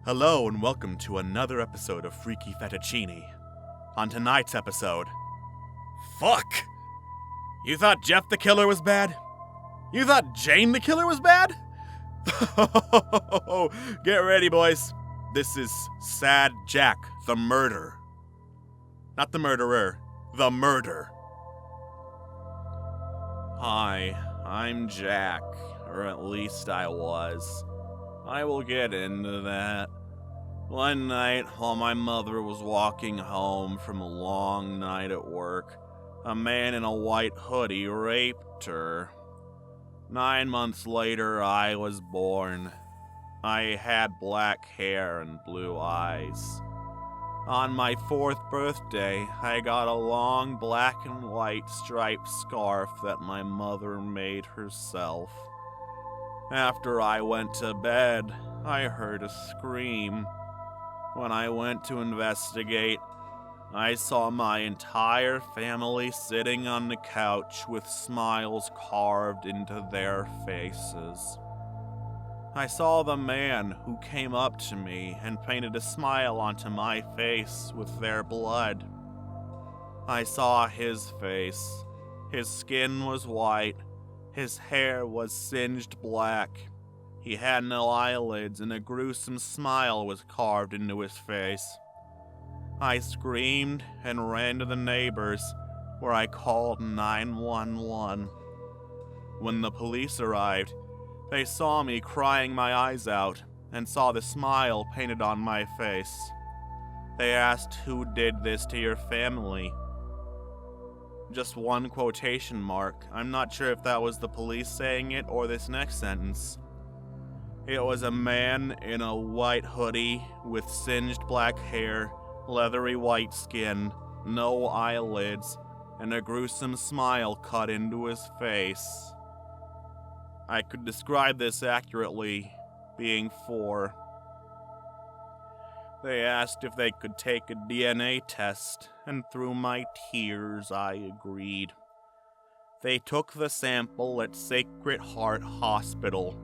Hello and welcome to another episode of Freaky Fettuccine. On tonight's episode... Fuck! You thought Jeff the Killer was bad? You thought Jane the Killer was bad? Get ready, boys. This is Sad Jack the Murder. Not the murderer, the murder. Hi, I'm Jack, or at least I was. I will get into that. One night, while my mother was walking home from a long night at work, a man in a white hoodie raped her. 9 months later, I was born. I had black hair and blue eyes. On my 4th birthday, I got a long black and white striped scarf that my mother made herself. After I went to bed, I heard a scream. When I went to investigate, I saw my entire family sitting on the couch with smiles carved into their faces. I saw the man who came up to me and painted a smile onto my face with their blood. I saw his face. His skin was white. His hair was singed black. He had no eyelids, and a gruesome smile was carved into his face. I screamed and ran to the neighbors, where I called 911. When the police arrived, they saw me crying my eyes out and saw the smile painted on my face. They asked who did this to your family. Just one quotation mark. I'm not sure if that was the police saying it or this next sentence. It was a man in a white hoodie with singed black hair, leathery white skin, no eyelids, and a gruesome smile cut into his face. I could describe this accurately, being 4. They asked if they could take a DNA test, and through my tears I agreed. They took the sample at Sacred Heart Hospital.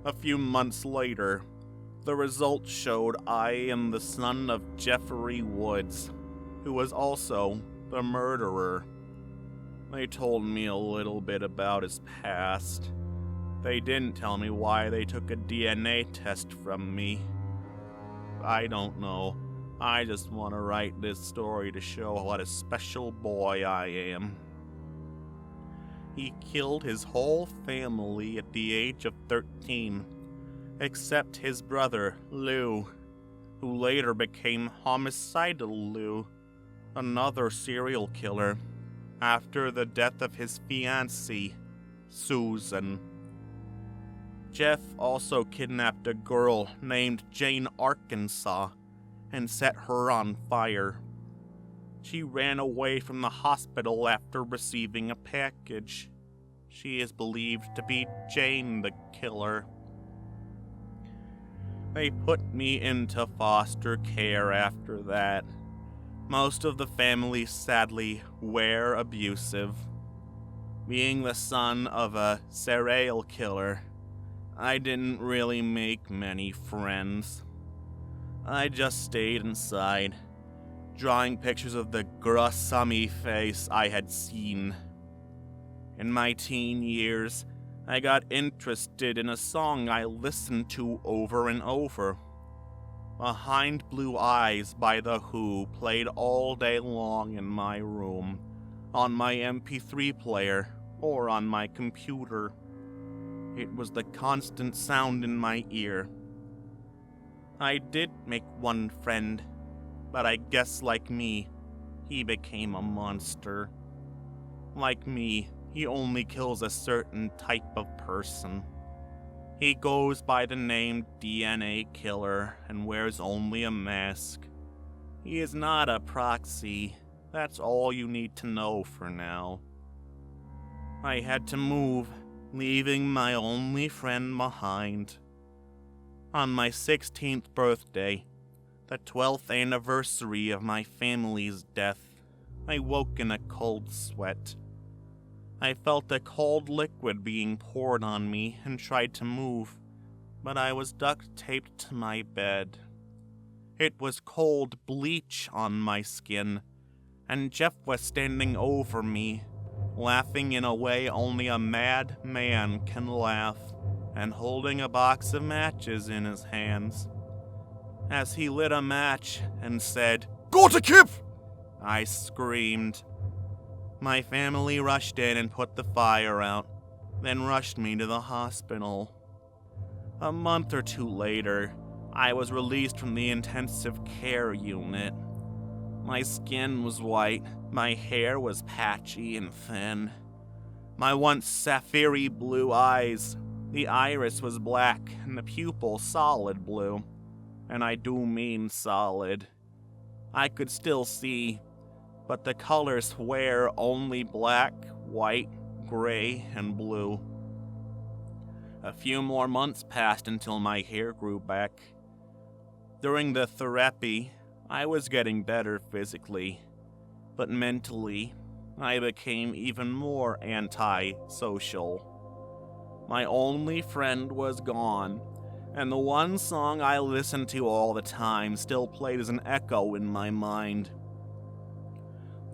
A few months later, the results showed I am the son of Jeffrey Woods, who was also the murderer. They told me a little bit about his past. They didn't tell me why they took a DNA test from me. I don't know. I just want to write this story to show what a special boy I am. He killed his whole family at the age of 13, except his brother, Lou, who later became Homicidal Lou, another serial killer, after the death of his fiancée, Susan. Jeff also kidnapped a girl named Jane Arkansas and set her on fire. She ran away from the hospital after receiving a package. She is believed to be Jane the Killer. They put me into foster care after that. Most of the family, sadly, were abusive. Being the son of a serial killer, I didn't really make many friends. I just stayed inside, drawing pictures of the gruesome face I had seen. In my teen years, I got interested in a song I listened to over and over. Behind Blue Eyes by The Who played all day long in my room, on my MP3 player, or on my computer. It was the constant sound in my ear. I did make one friend, but I guess like me, he became a monster. Like me, he only kills a certain type of person. He goes by the name DNA Killer and wears only a mask. He is not a proxy. That's all you need to know for now. I had to move, leaving my only friend behind. On my 16th birthday, the 12th anniversary of my family's death, I woke in a cold sweat. I felt a cold liquid being poured on me and tried to move, but I was duct-taped to my bed. It was cold bleach on my skin, and Jeff was standing over me, laughing in a way only a mad man can laugh, and holding a box of matches in his hands. As he lit a match and said, "Go to Kip!" I screamed. My family rushed in and put the fire out, then rushed me to the hospital. A month or two later, I was released from the intensive care unit. My skin was white, my hair was patchy and thin. My once sapphire blue eyes, the iris was black and the pupil solid blue. And I do mean solid. I could still see, but the colors were only black, white, gray, and blue. A few more months passed until my hair grew back. During the therapy, I was getting better physically, but mentally, I became even more anti-social. My only friend was gone, and the one song I listened to all the time still played as an echo in my mind.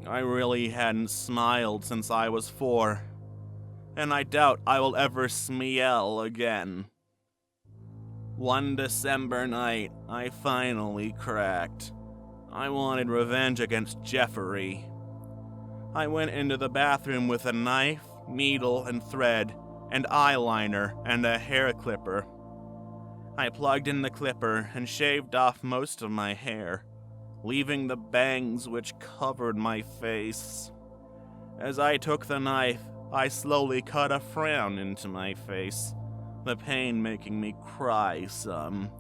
I really hadn't smiled since I was 4, and I doubt I will ever smile again. One December night, I finally cracked. I wanted revenge against Jeffrey. I went into the bathroom with a knife, needle, and thread, and eyeliner, and a hair clipper. I plugged in the clipper and shaved off most of my hair, leaving the bangs which covered my face. As I took the knife, I slowly cut a frown into my face, the pain making me cry some.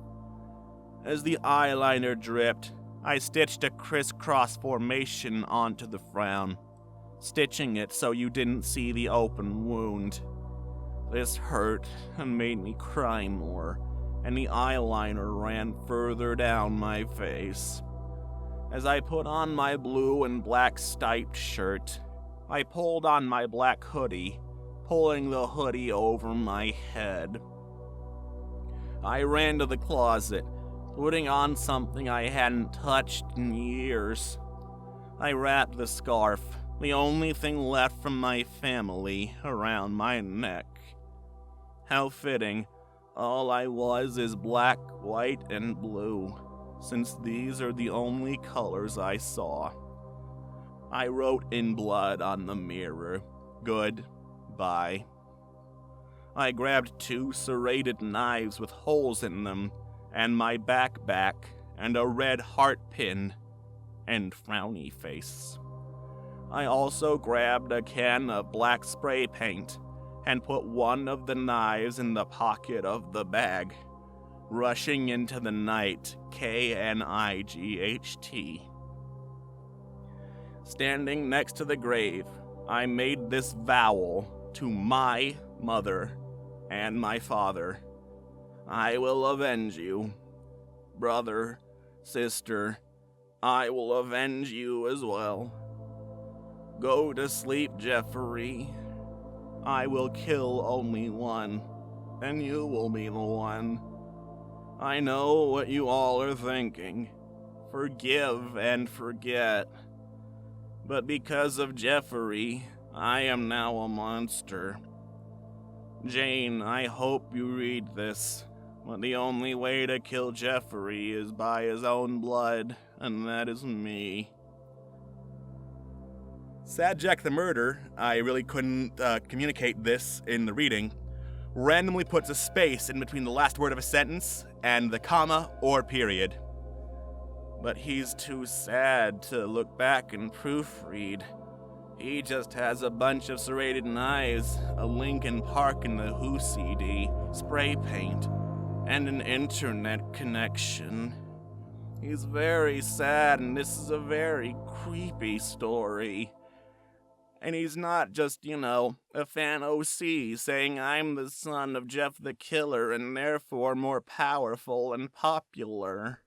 As the eyeliner dripped, I stitched a crisscross formation onto the frown, stitching it so you didn't see the open wound. This hurt and made me cry more, and the eyeliner ran further down my face. As I put on my blue and black striped shirt, I pulled on my black hoodie, pulling the hoodie over my head. I ran to the closet, putting on something I hadn't touched in years. I wrapped the scarf, the only thing left from my family, around my neck. How fitting, all I was is black, white, and blue, since these are the only colors I saw. I wrote in blood on the mirror, "Goodbye." I grabbed 2 serrated knives with holes in them, and my backpack, and a red heart pin, and frowny face. I also grabbed a can of black spray paint, and put one of the knives in the pocket of the bag, rushing into the night, KNIGHT. Standing next to the grave, I made this vow to my mother and my father. I will avenge you. Brother, sister, I will avenge you as well. Go to sleep, Jeffrey. I will kill only one, and you will be the one. I know what you all are thinking. Forgive and forget. But because of Jeffrey, I am now a monster. Jane, I hope you read this, but the only way to kill Jeffrey is by his own blood, and that is me. Sad Jack the Murder, I really couldn't communicate this in the reading, randomly puts a space in between the last word of a sentence and the comma or period. But he's too sad to look back and proofread. He just has a bunch of serrated knives, a Linkin Park in the Who CD, spray paint, and an internet connection. He's very sad, and this is a very creepy story. And he's not just, a fan OC saying I'm the son of Jeff the Killer and therefore more powerful and popular.